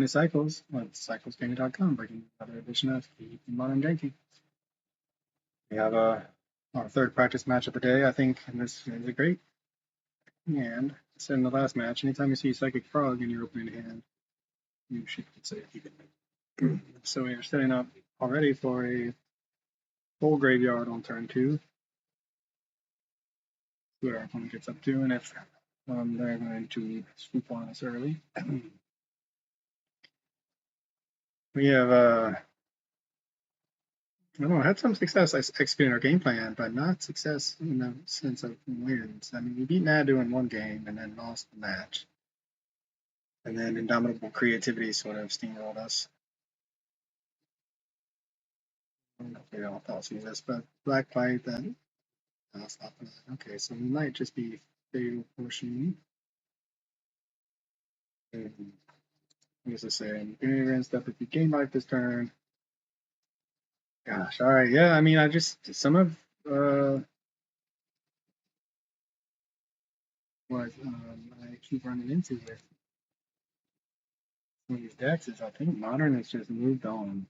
Cycles with cyclesgaming.com, bringing another edition of the Modern Janky. We have our third practice match of the day, I think, and this is great. And as in the last match, anytime you see Psychic Frog in your opening hand, you should consider keeping it. So we are setting up already for a full graveyard on turn 2. See what our opponent gets up to, and if they're going to swoop on us early. We have I don't know, had some success executing our game plan, but not success in the sense of wins. I mean, we beat Mardu in one game and then lost the match. And then Indomitable Creativity sort of steamrolled us. I don't know if we all see this, but Black White, then I'll stop that. Okay, so we might just be fatal portion. And what does it say? Beginning event step, if you gain life this turn. Gosh, all right, yeah, I mean, I just, some of what I keep running into with some of these decks is I think Modern has just moved on.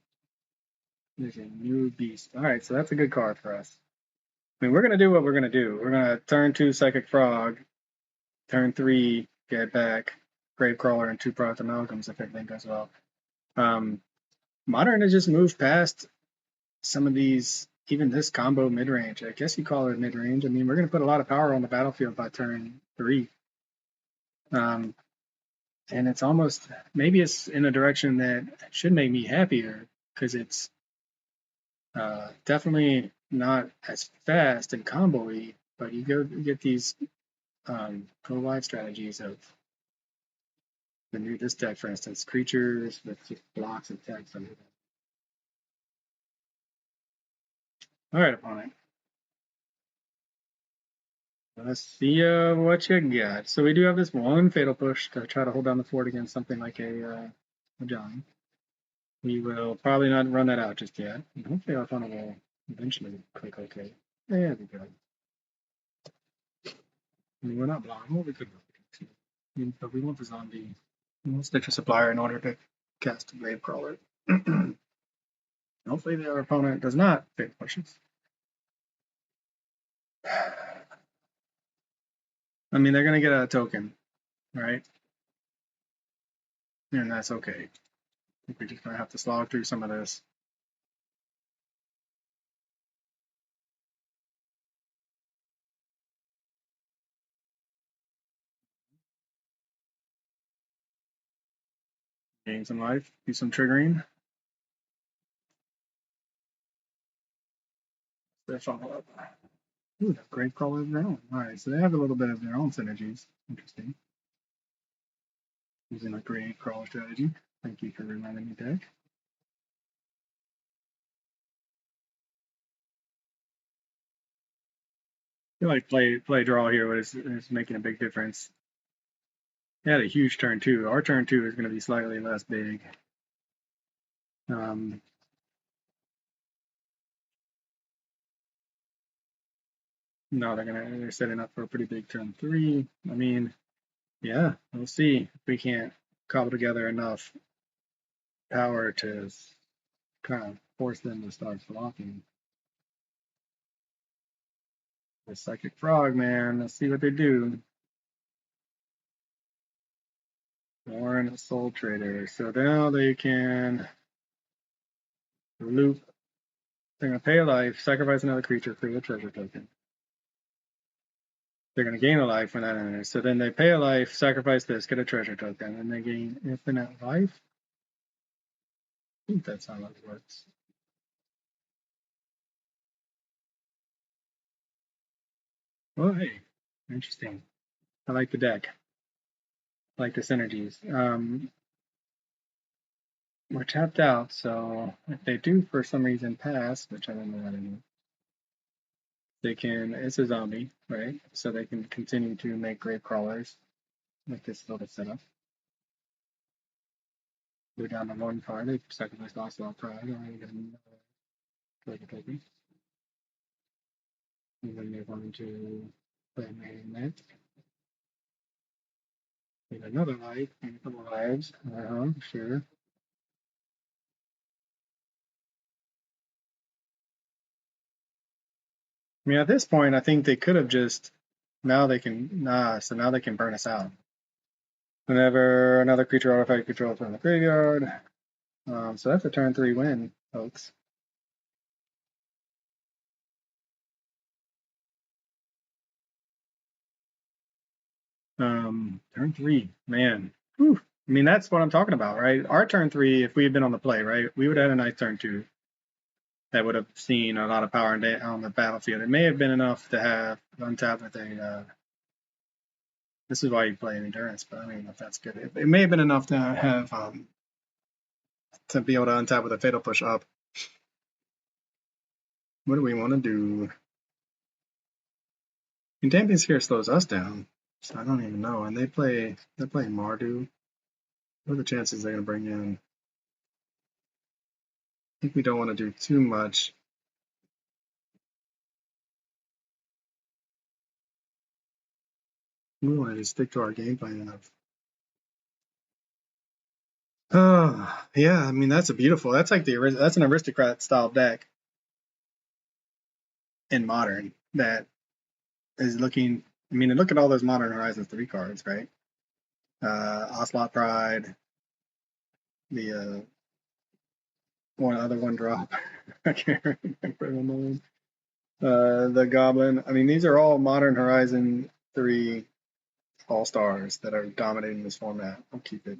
There's a new beast. All right, so that's a good card for us. I mean, we're going to do what we're going to do. We're going to turn 2 Psychic Frog, turn 3 get back Gravecrawler and 2 Product Amalgams if everything goes well. Modern has just moved past some of these, even this combo mid-range. I guess you call it mid-range. I mean, we're going to put a lot of power on the battlefield by turn 3. And it's almost, maybe it's in a direction that should make me happier because it's definitely not as fast and combo-y, but you get these go-wide strategies of the new this deck, for instance, creatures with just blocks of text under them. All right, opponent. Let's see what you got. So we do have this one fatal push to try to hold down the fort against something like a John. We will probably not run that out just yet. And hopefully our opponent will eventually click OK. There we go. I mean, we're not blind. Well, we could go. But we want the zombie. We'll stick to supplier in order to cast a Gravecrawler. Hopefully our opponent does not fatal pushes. I mean, they're going to get a token, right? And that's okay. I think we're just going to have to slog through some of this. Gain some life, do some triggering. Their follow up. Ooh, that Gravecrawler of their own. Alright, so they have a little bit of their own synergies. Interesting. Using a Gravecrawler strategy. Thank you for reminding me, deck. I feel like play draw here is making a big difference. They had a huge turn 2. Our turn 2 is going to be slightly less big. No, they're setting up for a pretty big turn 3. I mean, yeah, we'll see if we can't cobble together enough power to kind of force them to start blocking. The Psychic Frog, man, let's see what they do. Warren Soul Trader. So now they can loop. They're going to pay a life, sacrifice another creature, create a treasure token. They're going to gain a life when that enters. So then they pay a life, sacrifice this, get a treasure token, and they gain infinite life. I think that's how it works. Oh, hey, interesting. I like the deck. I like the synergies. We're tapped out, so if they do for some reason pass, which I don't know how to do, they can, it's a zombie, right? So they can continue to make grave crawlers with this little setup. Go down to 1 card, they sacrifice Ocelot Pride, or I get another treasure token. And then they're going to play Marionette. Need another life, and a couple lives. Sure. I mean, at this point, I think they could have just now they can so now they can burn us out. Whenever another creature artifact controls from the graveyard. So that's a turn 3 win, folks. Turn 3, man. Whew. I mean, that's what I'm talking about, right? Our turn 3, if we had been on the play, right, we would have had a nice turn 2 that would have seen a lot of power on the battlefield. It may have been enough to have untap with a. This is why you play an endurance, but I don't even know if that's good. It may have been enough to have to be able to untap with a fatal push up. What do we want to do? And Damping Sphere slows us down, so I don't even know. And they're playing Mardu. What are the chances they're going to bring in? I think we don't want to do too much. We want to just stick to our game plan of. Oh yeah, I mean that's a beautiful. That's like that's an aristocrat style deck in modern that is looking. I mean, look at all those Modern Horizons 3 cards, right? Ocelot Pride, the one drop. I can't remember the name. The Goblin. I mean, these are all Modern Horizon 3 all stars that are dominating this format. I'll keep it.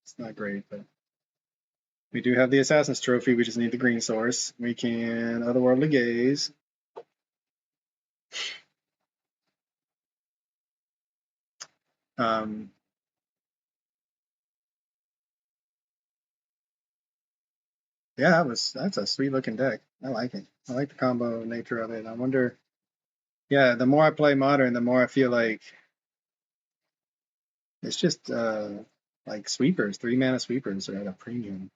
It's not great, but we do have the Assassin's Trophy. We just need the green source. We can Otherworldly Gaze. Yeah, that's a sweet looking deck. I like it. I like the combo nature of it. I wonder. Yeah, the more I play Modern, the more I feel like it's just like sweepers. 3-mana sweepers are at a premium.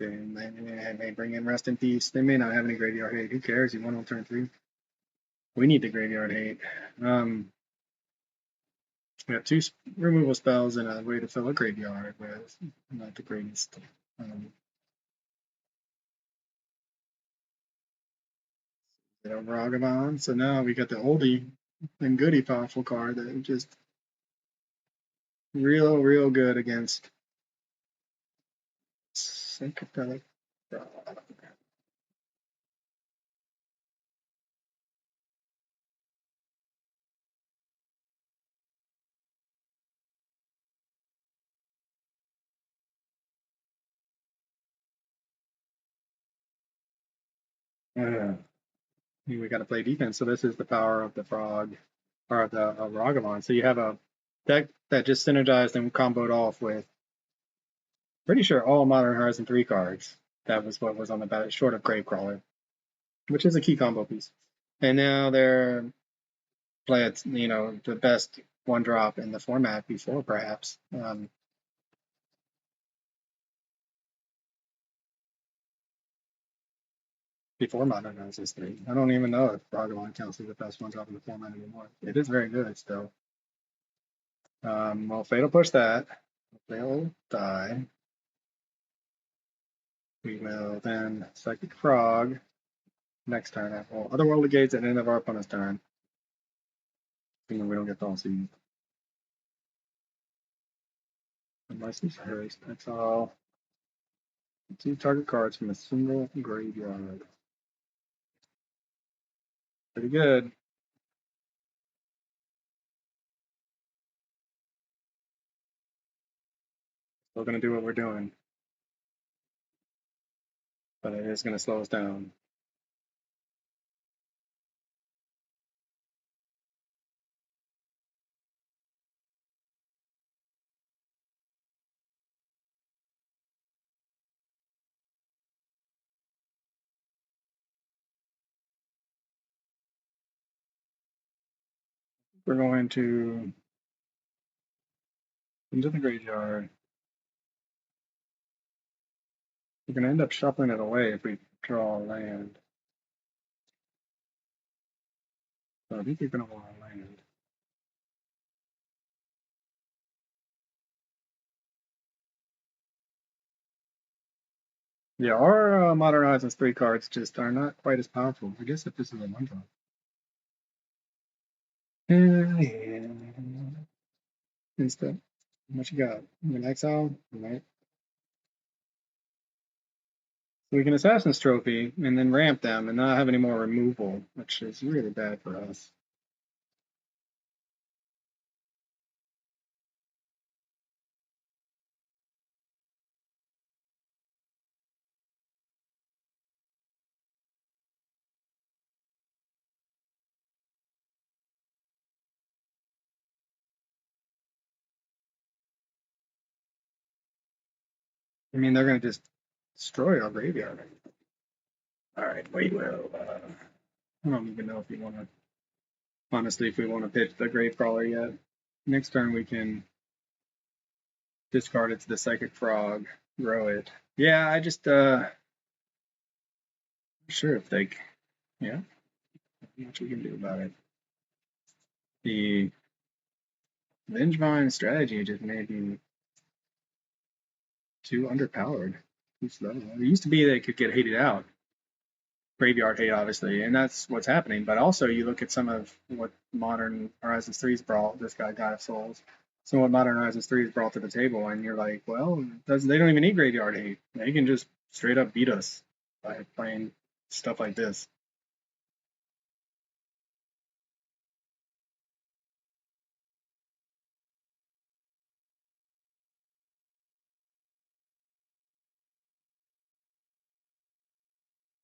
And they may bring in Rest in Peace. They may not have any graveyard hate. Who cares? You want on turn 3. We need the graveyard hate. We have 2 removal spells and a way to fill a graveyard with not the greatest. Vengevine. So now we got the oldie and goodie powerful card that just real good against Psychedelic. We got to play defense. So this is the power of the frog, or of the Vengevine. So you have a deck that just synergized and comboed off with pretty sure all Modern Horizon 3 cards. That was what was on the bat, short of Gravecrawler, which is a key combo piece. And now they're playing, the best one drop in the format before, perhaps. Before Modern Horizon 3. I don't even know if Vengevine counts as the best one drop in the format anymore. It is very good still. Well, Fatal push that. They'll die. We will then Psychic Frog next turn. Well, Otherworldly Gates at the end of our opponent's turn. Assuming we don't get Falsey. Unless he's hurst. That's all. 2 target cards from a single graveyard. Pretty good. Still going to do what we're doing. But it is going to slow us down. We're going to into the graveyard. We're going to end up shuffling it away if we draw land. So I think you're going to want land. Yeah, our Modern Horizons 3 cards just are not quite as powerful. I guess if this is a 1-drop. Instant. What you got? An exile? Right. So we can Assassin's Trophy and then ramp them and not have any more removal, which is really bad for us. I mean, they're going to just destroy our graveyard. All right, we will. I don't even know if we want to, honestly, if we want to pitch the Gravecrawler yet. Next turn we can discard it to the Psychic Frog, grow it. Yeah, I just, sure if they, yeah, not much we can do about it. The Vengevine strategy just made me too underpowered. Too slow. It used to be they could get hated out. Graveyard hate, obviously, and that's what's happening. But also, you look at some of what Modern Horizons 3's brought, this guy, God of Souls, some of what Modern Horizons 3's brought to the table, and you're like, well, they don't even need Graveyard hate. They can just straight up beat us by playing stuff like this.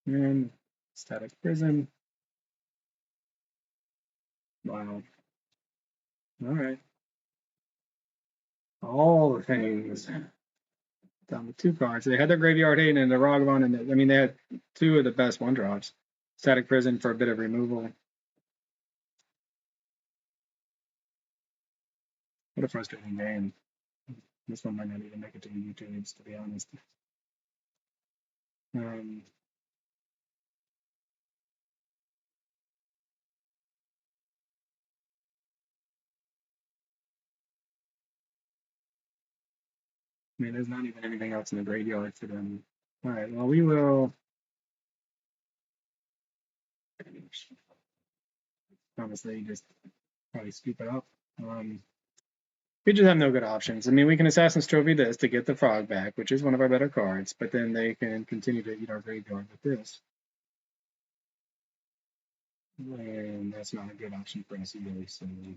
And Static Prison. Wow. All right. All the things. Down to 2 cards. They had their Graveyard Hate and the Ragavan, and I mean, they had 2 of the best 1-drops. Static Prison for a bit of removal. What a frustrating game. This one might not even make it to the YouTubes, to be honest. I mean, there's not even anything else in the graveyard for them. All right, well, we will. Honestly, just probably scoop it up. We just have no good options. I mean, we can Assassin's Trophy this to get the Frog back, which is one of our better cards, but then they can continue to eat our graveyard with this. And that's not a good option for us either, so I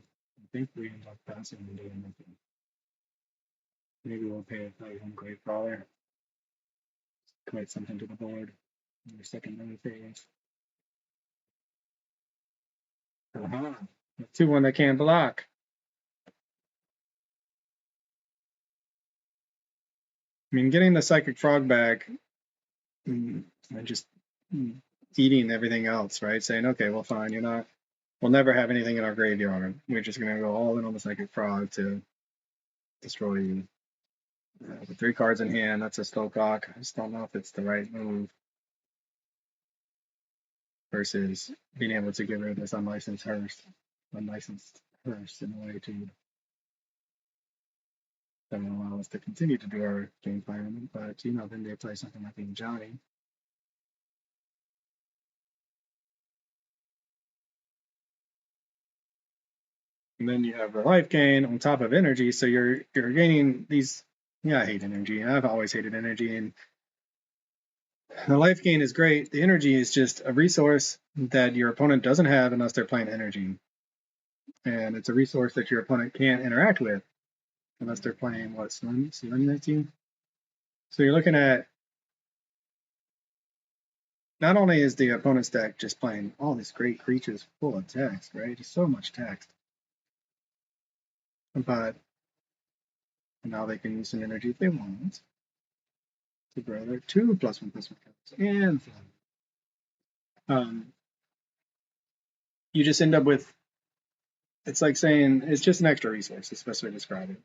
think we end up passing and doing nothing. Maybe we'll pay a play one Gravecrawler, commit something to the board in the secondary phase. Uh-huh. 2-1 that can't block. I mean, getting the Psychic Frog back and just eating everything else, right? Saying, okay, well, fine, we'll never have anything in our graveyard. We're just going to go all in on the Psychic Frog to destroy you. With 3 cards in hand, that's a Slowcock. I just don't know if it's the right move versus being able to get rid of this unlicensed hearse in a way to that will allow us to continue to do our game plan. But, then they play something like Johnny. And then you have the life gain on top of energy, so you're gaining these. Yeah, I hate energy. I've always hated energy, and the life gain is great. The energy is just a resource that your opponent doesn't have unless they're playing energy, and it's a resource that your opponent can't interact with unless they're playing what Solemnity. So you're looking at not only is the opponent's deck just playing all these great creatures full of text, right? Just so much text, but now they can use some energy if they want to grow their 2+1/+1 cards and you just end up with, it's like saying it's just an extra resource. It's the best way to describe it.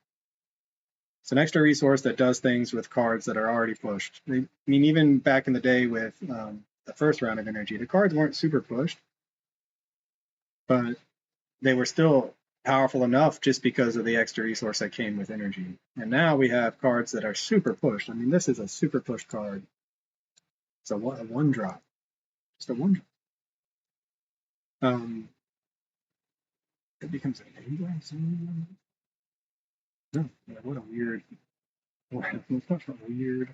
It's an extra resource that does things with cards that are already pushed. I mean, even back in the day with the first round of energy, the cards weren't super pushed, but they were still powerful enough just because of the extra resource that came with energy. And now we have cards that are super pushed. I mean, this is a super pushed card. It's a one drop, just a one drop. It becomes a name. No, what a weird, what a weird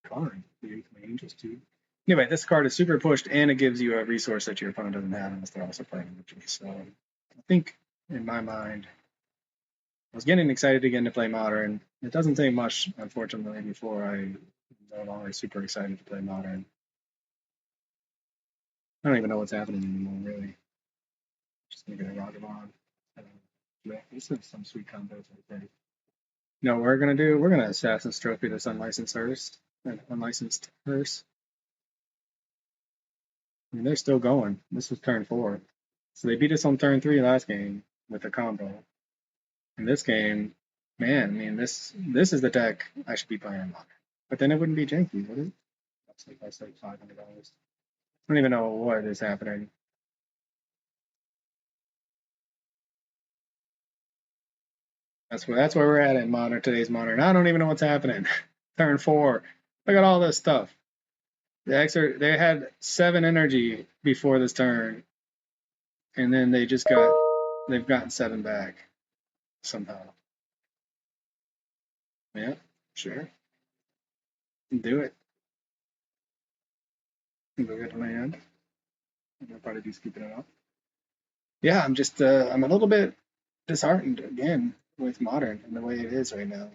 card. The Eighth Mage is too. Anyway, this card is super pushed, and it gives you a resource that your opponent doesn't have unless they're also playing energy. So I think, in my mind, I was getting excited again to play Modern. It doesn't take much, unfortunately, before I'm no longer super excited to play Modern. I don't even know what's happening anymore, really. Just gonna get a Vengevine. Yeah, this is some sweet combos right there. No, what we're gonna do, we're gonna Assassin's Trophy this unlicensed hearse. Unlicensed hearse. I mean, they're still going. This was turn 4. So they beat us on turn 3 last game with a combo. In this game, man, I mean, this is the deck I should be playing on. But then it wouldn't be janky, would it? That's like $500. I don't even know what is happening. That's where we're at in Modern, today's Modern. I don't even know what's happening. Turn 4. Look at all this stuff. They had 7 energy before this turn, and then they've gotten 7 back somehow. Yeah, sure. Do it. Go get land. I'll probably be scooping it up. Yeah, I'm just I'm a little bit disheartened again with Modern and the way it is right now.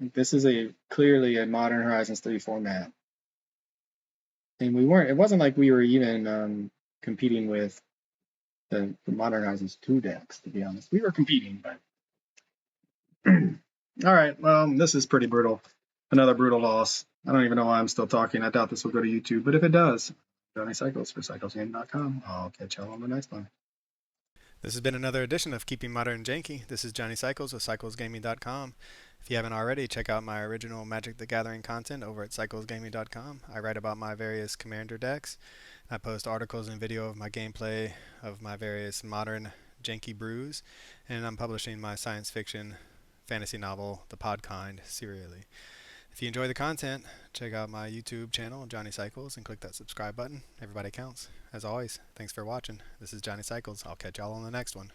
This is clearly a Modern Horizons 3 format. And it wasn't like we were even competing with the Modern Horizons 2 decks, to be honest. We were competing, but all right, well, this is pretty brutal. Another brutal loss. I don't even know why I'm still talking. I doubt this will go to YouTube, but if it does, Johnny Cycles for cyclesgame.com. I'll catch y'all on the next one. This has been another edition of Keeping Modern Janky. This is Johnny Cycles with cyclesgaming.com. If you haven't already, check out my original Magic the Gathering content over at cyclesgaming.com. I write about my various commander decks. I post articles and video of my gameplay of my various modern janky brews, and I'm publishing my science fiction fantasy novel, The Podkind, serially. If you enjoy the content, check out my YouTube channel, Johnny Cycles, and click that subscribe button. Everybody counts. As always, thanks for watching. This is Johnny Cycles. I'll catch y'all on the next one.